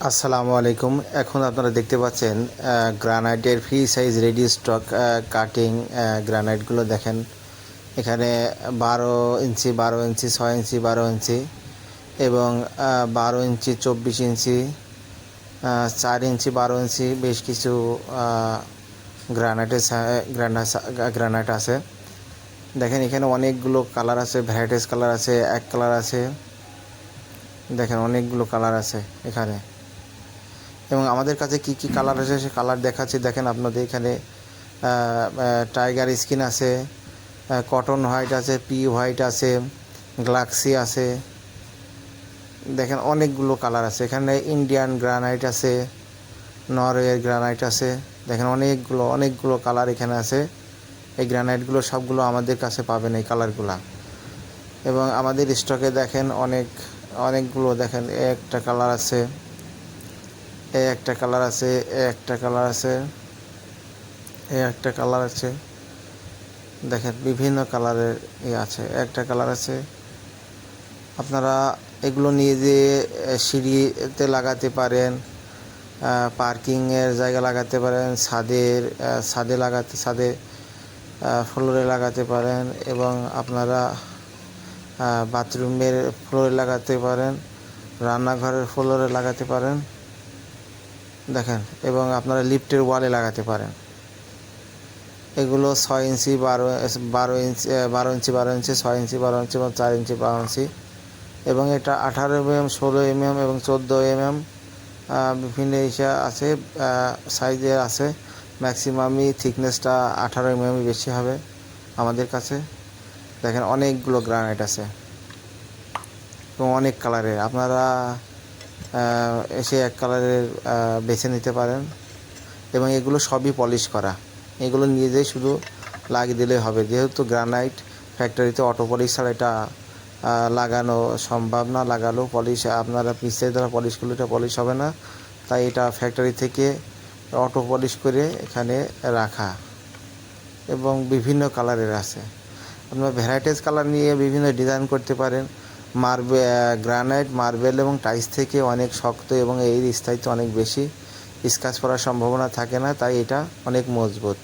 আসসালামু আলাইকুম। এখন আপনারা দেখতে পাচ্ছেন গ্রানাইটের free size ready stock cutting গ্রানাইটগুলো দেখেন। এখানে 12 ইঞ্চি, 12 ইঞ্চি, 6 ইঞ্চি, 12 ইঞ্চি এবং 12 ইঞ্চি, 24 ইঞ্চি, 4 ইঞ্চি, 12 ইঞ্চি বেশ কিছু গ্রানাইটের গ্রানাইট আছে। দেখেন এখানে অনেকগুলো কালার আছে, ভ্যারাইটিস কালার আছে, এক কালার আছে। দেখেন অনেকগুলো কালার আছে এখানে, এবং আমাদের কাছে কি কি কালার আছে সে কালার দেখাচ্ছি। দেখেন আপনাদের এখানে টাইগার স্কিন আছে, কটন হোয়াইট আছে, পি হোয়াইট আছে, গ্লাক্সি আছে। দেখেন অনেকগুলো কালার আছে এখানে। ইন্ডিয়ান গ্রানাইট আছে, নরওয়ের গ্রানাইট আছে। দেখেন অনেকগুলো কালার এখানে আছে। এই গ্রানাইটগুলো সবগুলো আমাদের কাছে পাবেন, এই কালারগুলো। এবং আমাদের স্টকে দেখেন অনেকগুলো। দেখেন একটা কালার আছে, একটা কালার আছে, একটা কালার আছে, একটা কালার আছে। দেখেন বিভিন্ন কালারের আছে, একটা কালার আছে। আপনারা এগুলো নিয়ে যেয়ে সিঁড়িতে লাগাতে পারেন, পার্কিংয়ের জায়গা লাগাতে পারেন, ছাদে ফ্লোরে লাগাতে পারেন, এবং আপনারা বাথরুমের ফ্লোরে লাগাতে পারেন, রান্নাঘরের ফ্লোরে লাগাতে পারেন। দেখেন, এবং আপনারা লিফটের ওয়ালে লাগাতে পারেন। এগুলো 6 ইঞ্চি, 12 ইঞ্চি, 12 ইঞ্চি, 12 ইঞ্চি, 6 ইঞ্চি, 12 ইঞ্চি এবং 4 ইঞ্চি, 12 ইঞ্চি। এবং এটা 18 mm, 16 mm এবং 14 mm বিভিন্ন আছে, সাইজের আছে। ম্যাক্সিমামই থিকনেসটা 18 mm বেশি হবে আমাদের কাছে। দেখেন অনেকগুলো গ্রানাইট আছে এবং অনেক কালারের। আপনারা এসে এক কালারের বেছে নিতে পারেন। এবং এগুলো সবই পলিশ করা, এগুলো নিয়ে যেয়ে শুধু লাগিয়ে দিলেই হবে। যেহেতু গ্রানাইট ফ্যাক্টরিতে অটো পলিশ ছাড়া এটা লাগানো সম্ভব না। লাগালেও পলিশ, আপনারা পিসের দ্বারা পলিশ করলে এটা পলিশ হবে না। তাই এটা ফ্যাক্টরি থেকে অটো পলিশ করে এখানে রাখা, এবং বিভিন্ন কালারের আছে। আপনারা ভ্যারাইটিস কালার নিয়ে বিভিন্ন ডিজাইন করতে পারেন। গ্রানাইট, মার্বেল এবং টাইলস থেকে অনেক শক্ত এবং এর স্থায়িত্ব অনেক বেশি, স্ক্র্যাচ পড়ার সম্ভাবনা থাকে না, তাই এটা অনেক মজবুত।